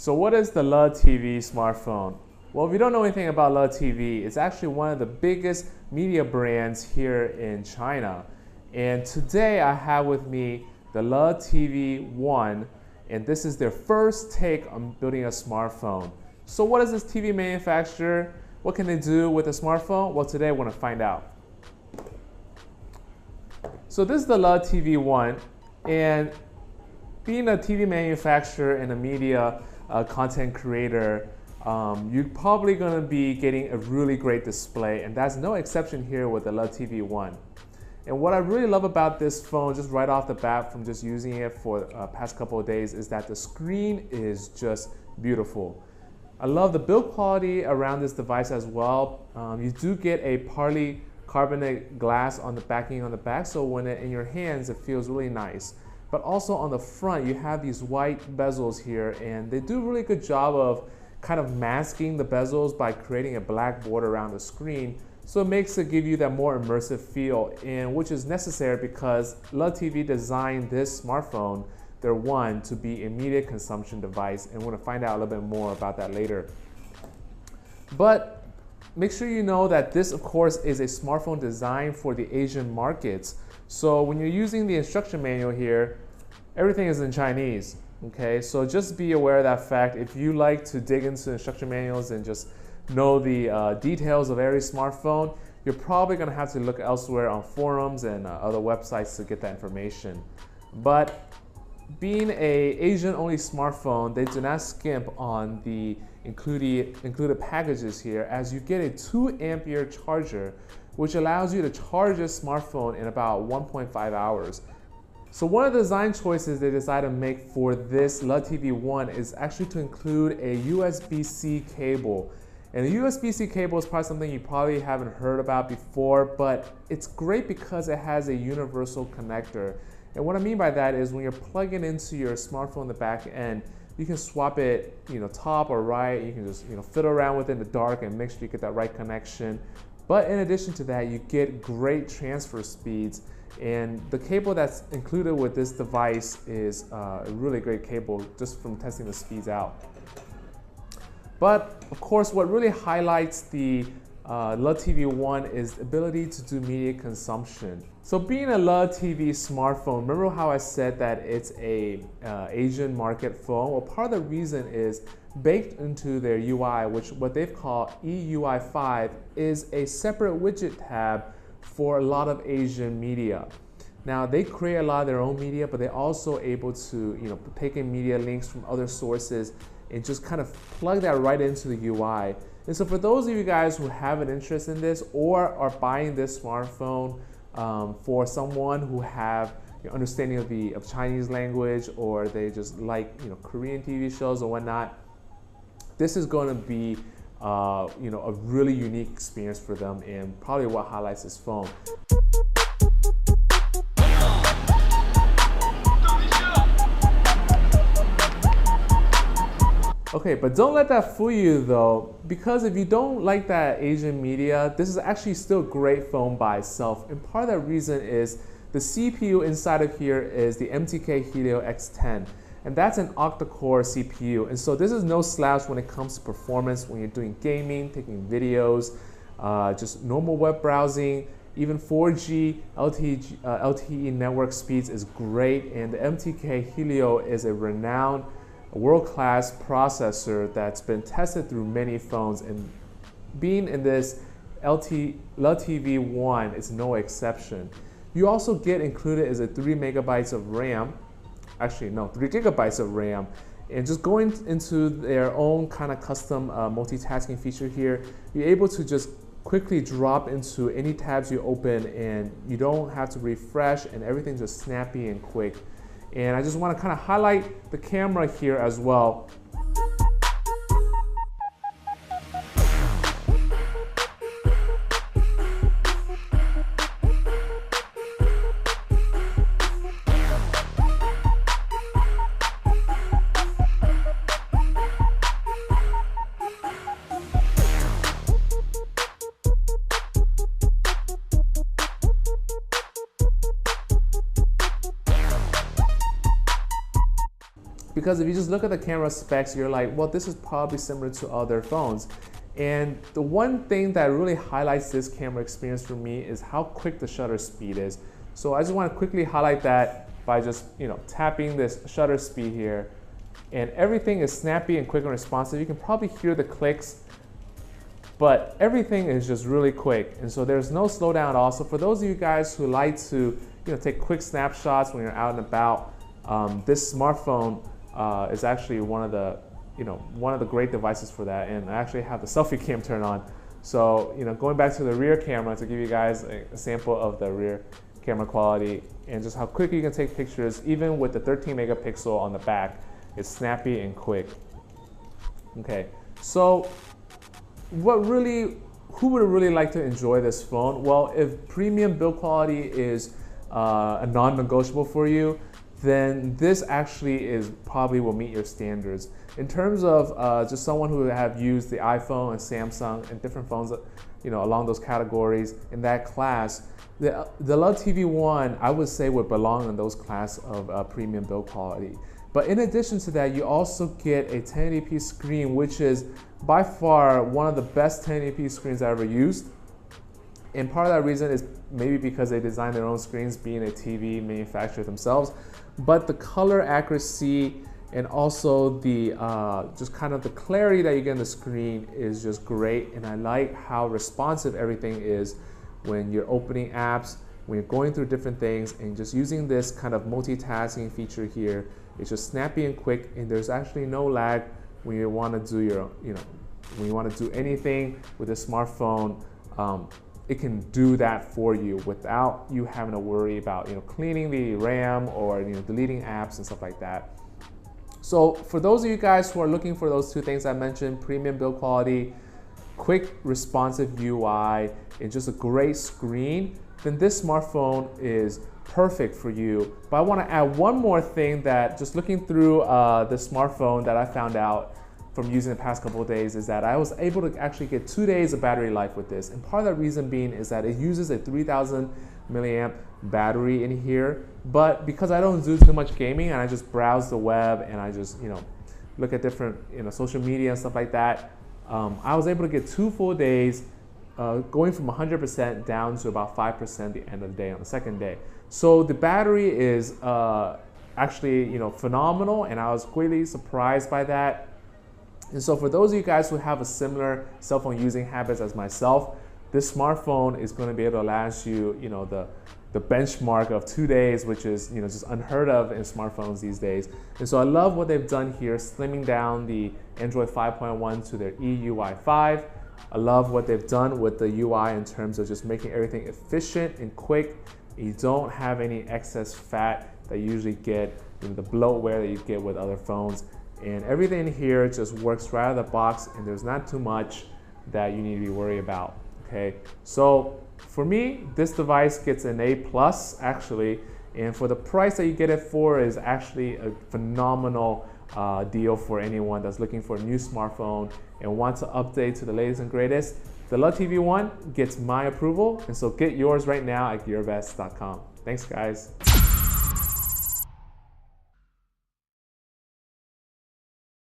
So what is the LETV smartphone? Well, if you don't know anything about LETV, it's actually one of the biggest media brands here in China. And today I have with me the LETV 1, and this is their first take on building a smartphone. So what is this TV manufacturer? What can they do with a smartphone? Well, today I want to find out. So this is the LETV 1, and being a TV manufacturer and a media content creator, you're probably going to be getting a really great display, and that's no exception here with the LETV 1. And what I really love about this phone, just right off the bat from just using it for the past couple of days, is that the screen is just beautiful. I love the build quality around this device as well. You do get a partly carbonate glass on the backing on the back, so when it's in your hands, it feels really nice. But also on the front, you have these white bezels here, and they do a really good job of kind of masking the bezels by creating a black border around the screen. So it makes it give you that more immersive feel, and which is necessary because LETV designed this smartphone, their one, to be a media consumption device, and we're going to find out a little bit more about that later. But make sure you know that this, of course, is a smartphone designed for the Asian markets. So when you're using the instruction manual here, everything is in Chinese. Okay, so just be aware of that fact. If you like to dig into instruction manuals and just know the details of every smartphone, you're probably going to have to look elsewhere on forums and other websites to get that information. But being an Asian-only smartphone, they do not skimp on the included packages here, as you get a 2-ampere charger, which allows you to charge your smartphone in about 1.5 hours. So one of the design choices they decided to make for this LETV 1 is actually to include a USB-C cable. And the USB-C cable is probably something you probably haven't heard about before, but it's great because it has a universal connector. And what I mean by that is when you're plugging into your smartphone in the back end, you can swap it, top or right. You can just, fiddle around with it in the dark and make sure you get that right connection. But in addition to that, you get great transfer speeds. And the cable that's included with this device is a really great cable, just from testing the speeds out. But of course, what really highlights the LETV 1 is the ability to do media consumption. So being a LETV smartphone, remember how I said that it's a Asian market phone? Well, part of the reason is baked into their UI, which what they've called EUI 5, is a separate widget tab for a lot of Asian media. Now they create a lot of their own media, but they're also able to take in media links from other sources and just kind of plug that right into the UI. And so for those of you guys who have an interest in this or are buying this smartphone for someone who have understanding of Chinese language, or they just like Korean TV shows or whatnot, this is going to be a really unique experience for them, and probably what highlights this phone. Okay, but don't let that fool you though, because if you don't like that Asian media, this is actually still a great phone by itself. And part of that reason is the CPU inside of here is the MTK Helio X10. And that's an Octa Core CPU. And so this is no slouch when it comes to performance when you're doing gaming, taking videos, just normal web browsing. Even 4G LTE network speeds is great. And the MTK Helio is a renowned world-class processor that's been tested through many phones. And being in this LETV 1 is no exception. You also get included is a 3 megabytes of RAM. Actually, no, 3 gigabytes of RAM. And just going into their own kind of custom multitasking feature here, you're able to just quickly drop into any tabs you open, and you don't have to refresh, and everything's just snappy and quick. And I just want to kind of highlight the camera here as well. Because if you just look at the camera specs, you're like, well, this is probably similar to other phones. And the one thing that really highlights this camera experience for me is how quick the shutter speed is. So I just want to quickly highlight that by just tapping this shutter speed here. And everything is snappy and quick and responsive. You can probably hear the clicks, but everything is just really quick. And so there's no slowdown at all. So for those of you guys who like to take quick snapshots when you're out and about, this smartphone is actually one of the great devices for that. And I actually have the selfie cam turned on. So going back to the rear camera to give you guys a sample of the rear camera quality and just how quick you can take pictures, even with the 13 megapixel on the back. It's snappy and quick. Okay, so who would really like to enjoy this phone? Well, if premium build quality is a non-negotiable for you, then this actually probably will meet your standards. In terms of just someone who have used the iPhone and Samsung and different phones, along those categories in that class, the LETV One, I would say, would belong in those class of premium build quality. But in addition to that, you also get a 1080p screen, which is by far one of the best 1080p screens I ever used. And part of that reason is maybe because they designed their own screens, being a TV manufacturer themselves. But the color accuracy and also the just kind of the clarity that you get on the screen is just great. And I like how responsive everything is when you're opening apps, when you're going through different things, and just using this kind of multitasking feature here. It's just snappy and quick, and there's actually no lag when you want to do when you want to do anything with a smartphone. It can do that for you without you having to worry about cleaning the RAM or deleting apps and stuff like that. So for those of you guys who are looking for those two things I mentioned, premium build quality, quick responsive UI, and just a great screen, then this smartphone is perfect for you. But I want to add one more thing that just looking through the smartphone that I found out from using the past couple of days is that I was able to actually get 2 days of battery life with this. And part of that reason being is that it uses a 3000 milliamp battery in here. But because I don't do too much gaming and I just browse the web and I just look at different social media and stuff like that, I was able to get 2 full days, going from 100% down to about 5% at the end of the day on the second day. So the battery is actually phenomenal, and I was greatly surprised by that. And so for those of you guys who have a similar cell phone using habits as myself, this smartphone is going to be able to last you the benchmark of 2 days, which is just unheard of in smartphones these days. And so I love what they've done here, slimming down the Android 5.1 to their EUI 5. I love what they've done with the UI in terms of just making everything efficient and quick. You don't have any excess fat that you usually get, the bloatware that you get with other phones. And everything here just works right out of the box, and there's not too much that you need to be worried about, okay? So for me, this device gets an A+ actually, and for the price that you get it for is actually a phenomenal deal for anyone that's looking for a new smartphone and wants to update to the latest and greatest. The LETV One gets my approval, and so get yours right now at gearbest.com. Thanks, guys.